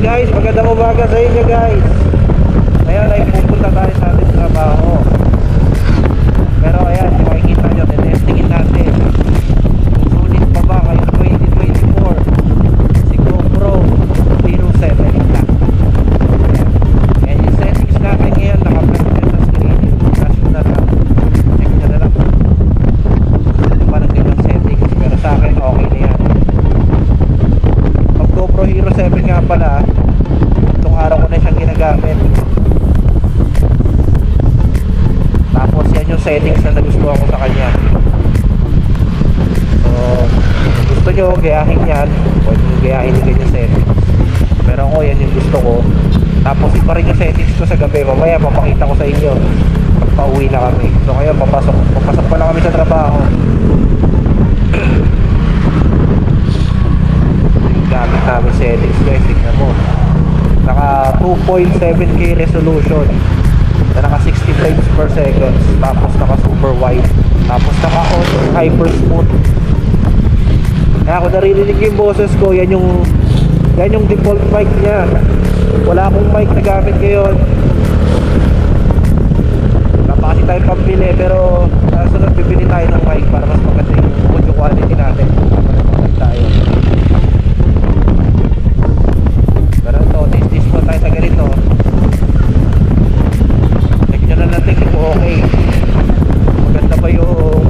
guys, magandang umaga sa inyo guys. Ngayon ay pupunta tayo sa ating trabaho. Pero ayan, kung makikita nyo, testingin natin kung sulit pa ba ngayong 2024 si GoPro Hero 7 Black. Ayan yung settings natin ngayon, naka-present sa screen. Flash ko na lang, check nyo na lang parang ganyang settings, pero sa akin okay na yan. Pag GoPro Hero 7 nga pala, itong araw ko na siyang ginagamit. Tapos yan yung settings na nagustuhan ko sa kanya. So kung gusto nyo gayahin yan, pwede nyo gayahin yung ganyan settings. Pero ako yan yung gusto ko. Tapos iba rin yung settings ko sa gabi. Mamaya papakita ko sa inyo pag pauwi na kami. So kaya papasok pa lang kami sa trabaho. Yung gamit namin settings guys, tignan mo, naka 2.7K resolution na naka 60 frames per second, tapos naka super wide, tapos naka auto hyper smooth. Kaya ako naririnig yung boses ko, yan yung default mic niya. Wala akong mic na gamit ngayon. Wala pa kasi tayong pambili, pero sunod bibili tayo ng mic para mas maganda yung audio quality natin. Para tayo. Pero ito, taste mo tayo sa ganito. Check nyo na natin kung okay. Maganda ba yung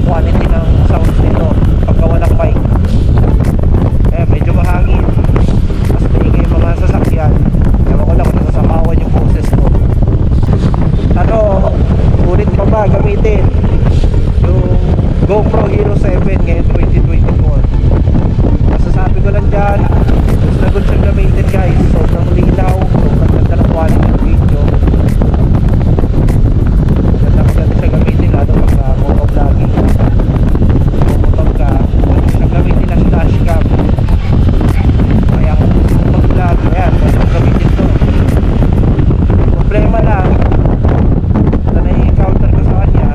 quality ng sounds nito pagkawa ng mic. Medyo mahangin, mas maingay yung mga sasakyan. Ewan ko lang kung nasamawan yung boses ko. Ano, ulit pa ba gamitin yung GoPro Hero 7 ngayon 2024? Masasabi ko lang dyan, gusto na good siyang gamitin guys. Sobrang linaw, sobrang ganda ng quality ng video. Maganda siya gamitin, lalo pag motovlogging, motor ka, pwede siyang gamitin na dashcam. Kaya kung gusto mong mag-vlog, ayan, pwede mong gamitin to. Problema lang na nai-encounter ko sa kanya,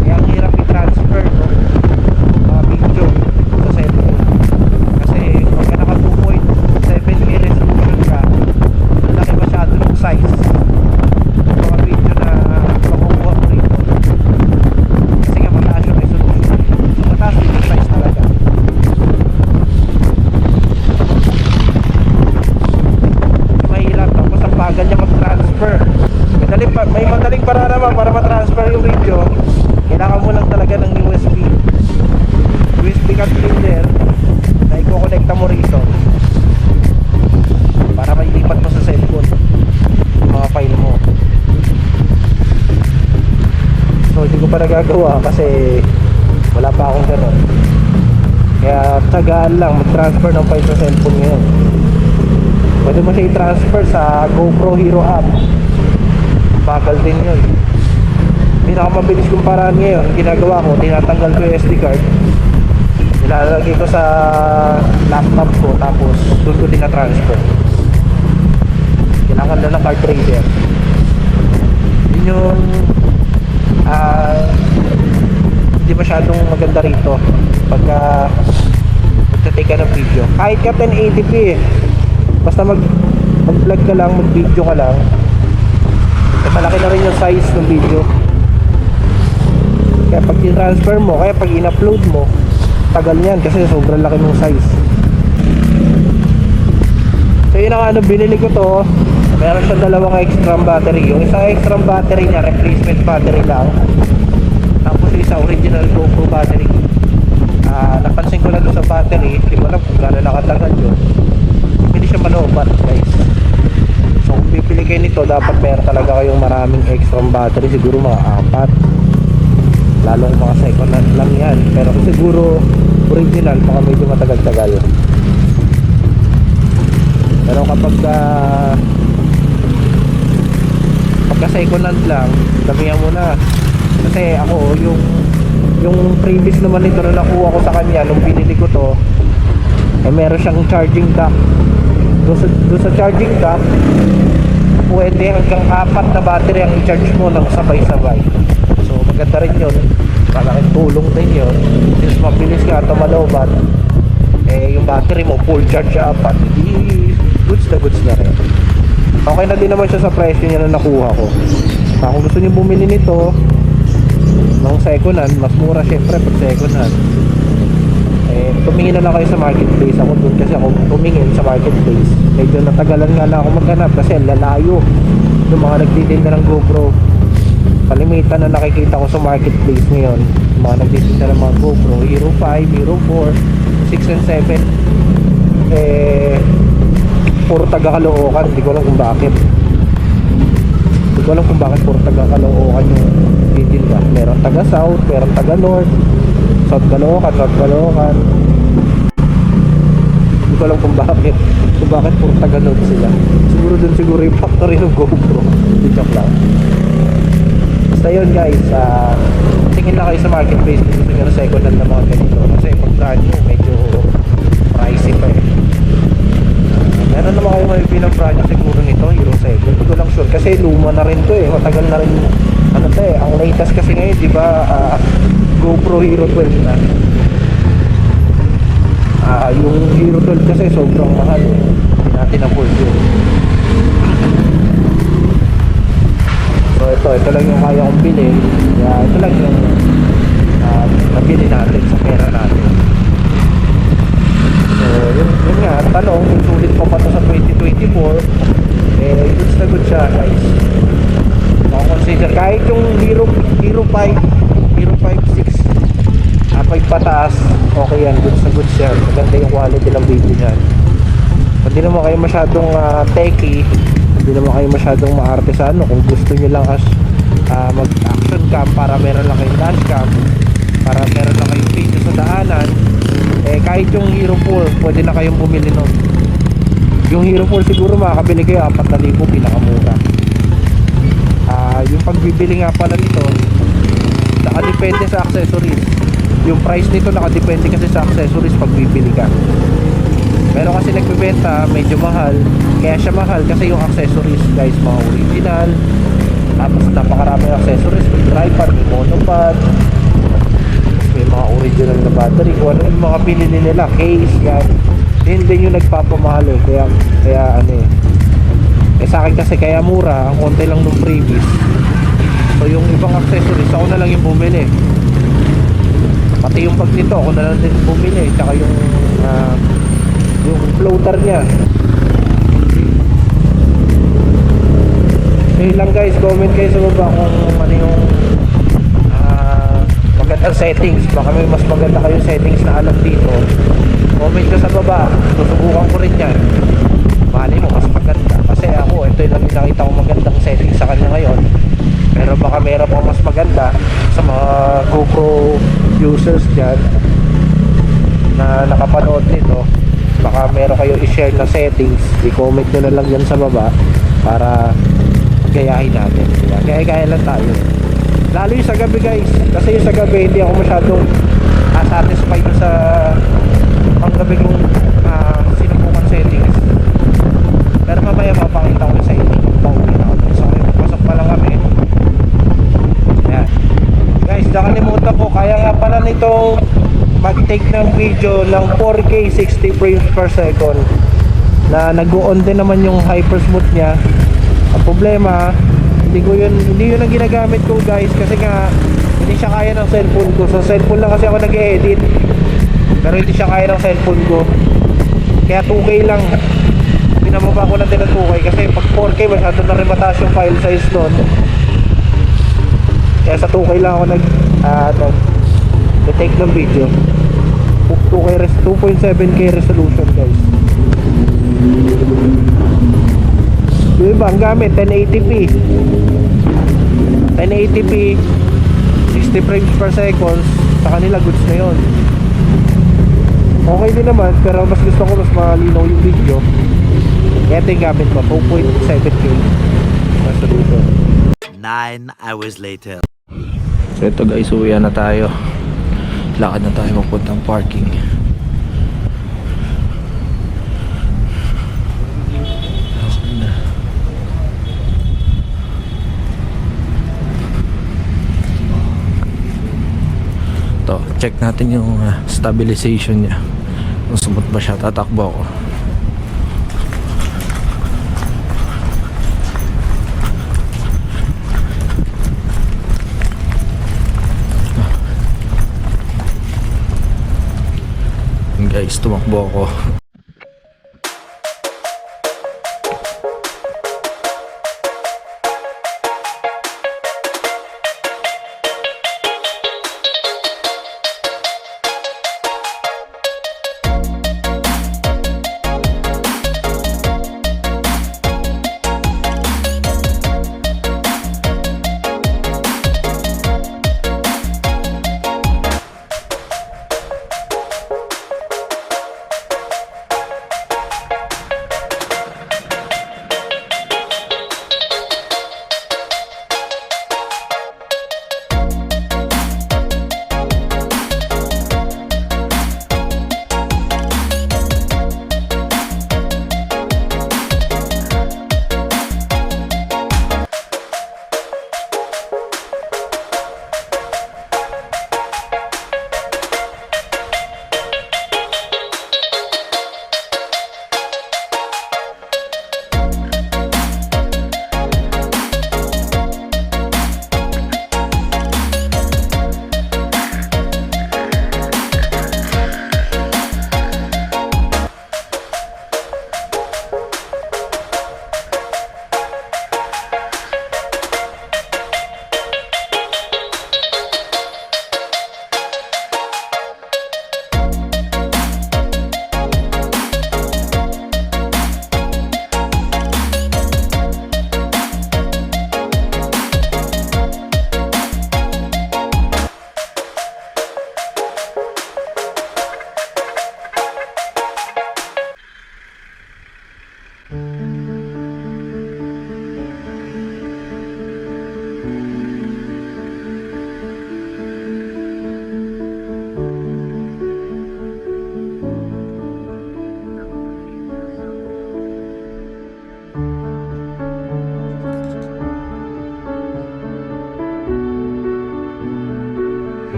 kaya ang hirap i-transfer no, mga video sa cellphone. Kasi pagka naka 2.7K resolution ka, laki masyado ng size mga video na makukuha mo rito. Kasi nga mataas yung resolution, so mataas din yung size talaga. Mahirap, tapos ang bagal niya mag-transfer. May madaling para naman para ma-transfer yung video. Kailangan mo lang talaga ng USB card reader na i-connecta mo rito para mailipat mo sa cellphone yung mga file mo. So hindi ko pa nagagawa kasi wala pa akong gano'n. Kaya tsagaan lang mag-transfer ng file sa cellphone ngayon. Pwede mo siya i-transfer sa GoPro Hero app. Bagal din yun. Pinakamabilis kong paraan ngayon, ginagawa ko, tinatanggal ko yung SD card, nilalagay ko sa laptop ko, tapos doon ko din na-transfer. Kailangan na ng card reader. Yun yung hindi masyadong maganda rito pagka magta-take ka ng video. Kahit ka 1080p basta mag-vlog ka lang, mag-video ka lang, malaki na rin yung size ng video. Kaya pag i-transfer mo, kaya pag in-upload mo, tagal niyan kasi sobrang laki ng size. So yun ang binili ko to. Meron siyang dalawang extra battery. Yung isang extra battery niya, replacement battery lang. Tapos yung isa original GoPro battery. Napansin ko lang doon sa battery, hindi ko alam kung gano'n nakatagal yun. Hindi siya malobat guys. So kung pipili kayo nito, dapat meron talaga kayong maraming extra battery. Siguro mga 4, lalong mga second hand lang yan. Pero kung siguro original, baka medyo matagal-tagal. Pero kapag pagka second hand lang, damihan mo na. Kasi ako, yung previous naman nito na nakuha ko sa kanya nung binili ko to, meron siyang charging dock. Doon sa charging dock, pwede hanggang 4 na battery ang i-charge mo ng sabay-sabay. So maganda rin yun, malaking tulong din yun. Since mabilis ka ito malobat, yung battery mo full charge siya 4, hindi goods na rin. Okay na din naman siya sa presyo niya na nakuha ko. Kung gusto niyo bumili nito ng second hand, mas mura syempre pag second hand. Tumingin na lang kayo sa marketplace. Ako doon kasi ako tumingin sa marketplace. Medyo natagalan nga lang ako maghanap kasi lalayo yung mga nagtitinda ng GoPro. Kalimitan na nakikita ko sa marketplace ngayon, mga nagtitinda ng mga GoPro Hero 5, Hero 4, 6 and 7. Puro taga Caloocan. Hindi ko alam kung bakit. Puro taga Caloocan yung titinda. Meron taga South, meron taga North, South Caloocan, North Caloocan. Hindi ko alam kung bakit puro taga North sila. Siguro yung factory ng GoPro. Joke lang. Basta yun guys, tingin na kayo sa marketplace kung gusto nyo na second hand na mga ganito. Kasi pag brand new, medyo pricey pa eh. Meron naman kayo may pinang-brand new siguro nito, Hero 7. Hindi ko lang sure kasi luma na rin to eh. Matagal na rin ano to eh. Ang latest kasi ngayon, di ba, GoPro Hero 12 na. Yung Hero 12 kasi sobrang mahal eh. Hindi natin afford yun. So ito lang yung kaya kong bilhin. Kaya ito lang yung nabili natin sa pera natin. So yun nga, tanong kung sulit pa to sa 2024. Goods na good siya guys. Consider kahit yung Hero 5, Hero 5, 6 5 pataas, okay yan, goods na goods yan. Maganda yung quality ng video nyan. Hindi naman kayo masyadong techy, hindi naman kayo masyadong maartesano. Kung gusto nyo lang as mag action cam para meron lang kayong dash cam, para meron lang kayong video sa daanan, kahit yung Hero 4 pwede na kayong bumili nun. Yung Hero 4 siguro makakabili kayo 4,000 pinakamura. Yung pagbibili nga pala nito nakadepende sa accessories. Yung price nito nakadepende kasi sa accessories pag bibili ka. Pero kasi nagbebenta medyo mahal. Kaya siya mahal kasi yung accessories guys, mga original. Tapos napakarami ng accessories. May tripod, may monopod, may mga original na battery. Kung ano yung mga pinili nila, case yan. Yun din yung nagpapamahal eh. Kaya ano eh. Sa akin kasi kaya mura, ang konti lang nung previous. So yung ibang accessories ako na lang yung bumili. Pati yung bag nito ako na lang din bumili. Tsaka yung floater niya. Okay lang guys, comment kayo sa baba kung ano yung magandang settings. Baka may mas maganda kayong settings na alam dito. Comment ka sa baba, susubukan ko rin yan. Mali mo mas maganda. Kasi ako, ito yung nakita ko magandang settings sa kanya ngayon. Pero baka meron pa mas maganda sa mga GoPro users dyan na nakapanood nito. Baka meron kayo i-share na settings, i-comment nyo na lang yan sa baba para gayahin natin. Gaya-gaya lang tayo. Lalo yung sa gabi guys, kasi yung sa gabi hindi ako masyadong satisfied sa panggabi kong sinubukan settings. Pero mamaya mapakita ko sa inyo pauwi na ako. So pasok pa lang kami. Ayan guys, nakalimutan ko, kaya nga pala nitong mag-take ng video ng 4K 60 frames per second na nag-on din naman yung hyper smooth nya. Ang problema, hindi yun ang ginagamit ko guys, kasi nga hindi siya kaya ng cellphone ko. Sa cellphone lang kasi ako nag-edit, pero hindi siya kaya ng cellphone ko, kaya 2K lang. Pinababa ko lang din ng 2K kasi pag 4K masyado na rin mataas yung file size nun. Kaya sa 2K lang ako nag-take ng video. 2.7K resolution guys. Yung iba ang gamit 1080p 60 frames per second. Sa kanila goods na yun. Okay din naman, pero mas gusto ko mas malinaw yung video. Kaya ito yung gamit ko, 2.7K resolution. 9 hours later. So ito guys, uwi na tayo. Lakad na tayo papuntang parking. To, check natin yung stabilization niya. Kung sumot ba siya, tatakbo ako. guys, tumakbo ako.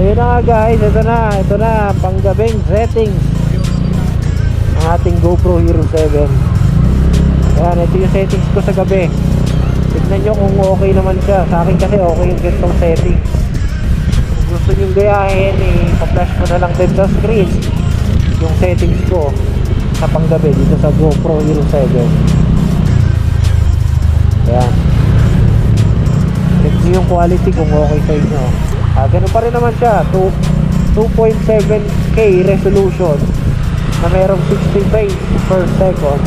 Ayun na nga guys, ito na panggabing settings ng ating GoPro Hero 7. Ayan, ito yung settings ko sa gabi. Tignan nyo kung okay naman siya. Sa akin kasi okay yung ganitong settings. Kung gusto nyo gayahin, pa-flash ko na lang din sa screen yung settings ko sa panggabi dito sa GoPro Hero 7. Ayan, check nyo yung quality kung okay sa inyo. Ganun pa rin naman siya, 2.7K resolution na merong 60 frames per second.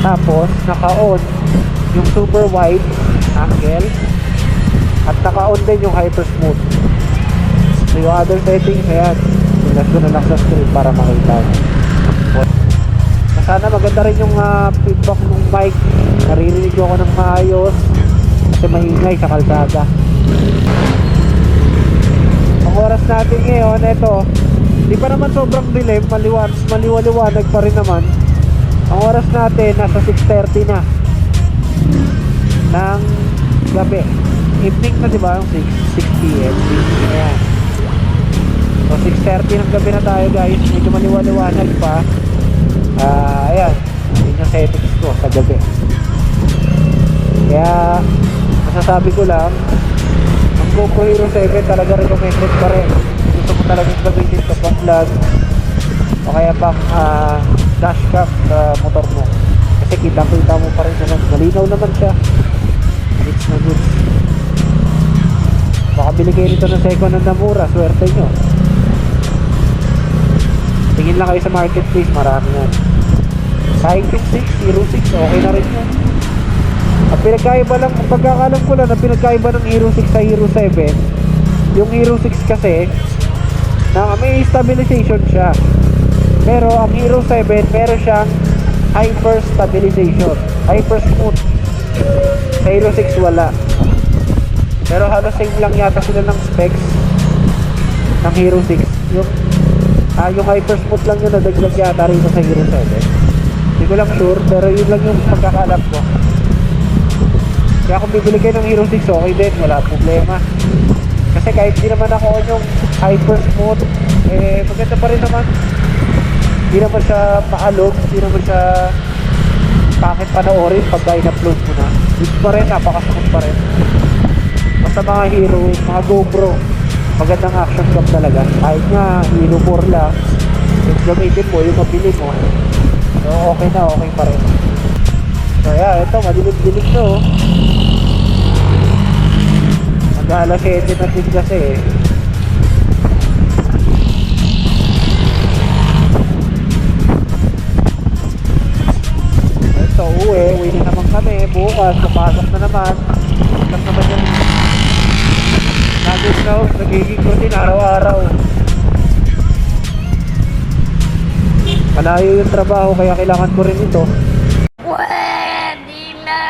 Tapos naka-on yung super wide angle at naka-on din yung hyper smooth. So yung other settings, ayan, pinas ko na lang sa screen para makita. Sana maganda rin yung feedback ng mic, naririnig ko ako ng maayos kasi maingay sa kalsada. Ang oras natin ngayon, ito, di pa naman sobrang dilim, maliwaliwanag pa rin naman. Ang oras natin nasa 6:30 na ng gabi. Evening na, di ba? 6 PM. Ayan. So 6:30 ng gabi na tayo guys, medyo maliwaliwanag pa. Ayan, yun yung settings ko sa gabi. Kaya masasabi ko lang, ang GoPro Hero 7 talaga recommended pa rin. Gusto mo talagang gamitin sa pang vlog o kaya pang dashcam sa motor mo, kasi kita mo pa rin naman, malinaw naman siya. It's no good. Baka bili kayo nito ng second hand na mura, swerte nyo. Tingin lang kayo sa marketplace, marami yan. Kahit yung 6, Hero 6, okay na rin yun. Ang pinagkaiba lang, ang pagkakalam ko lang, ang pinagkaiba ng Hero 6 sa Hero 7, yung Hero 6 kasi na may stabilization siya, pero ang Hero 7 meron siyang hyper stabilization, hyper smooth. Sa Hero 6 wala, pero halos same lang yata sila ng specs ng Hero 6. Yung hyper smooth lang yun, nadagdag yata rin sa Hero 7. Hindi ko lang sure, pero yun lang yung pagkakalam ko. Kaya kung bibili kayo ng Hero 6, okay din, wala problema. Kasi kahit di naman ako yung hyper smooth, maganda pa rin naman. Hindi naman siya maalog, hindi naman siya pangit panoorin pagka in-upload mo na. Good pa rin, napakasakot pa rin. Basta mga hero, mga GoPro, magandang action cam talaga. Kahit nga hero 4 lang, yung gamitin mo, yung mabili mo, so okay na, okay pa rin. So yeah, ito, madilig-dilig to. Mag-alas 7 na din kasi eh. Ito, uwi na naman kami. Bukas, papasok na naman. Tapos naman yung naging na, nagiging routine araw-araw. Malayo yung trabaho, kaya kailangan ko rin ito. Pwede na!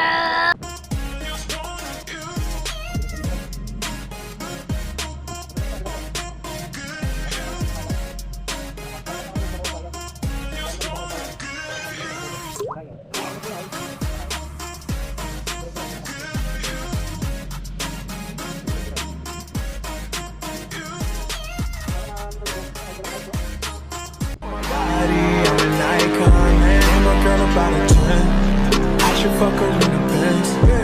I'm an icon, man. Ain't no girl about a 10. I should fuck her in the Benz.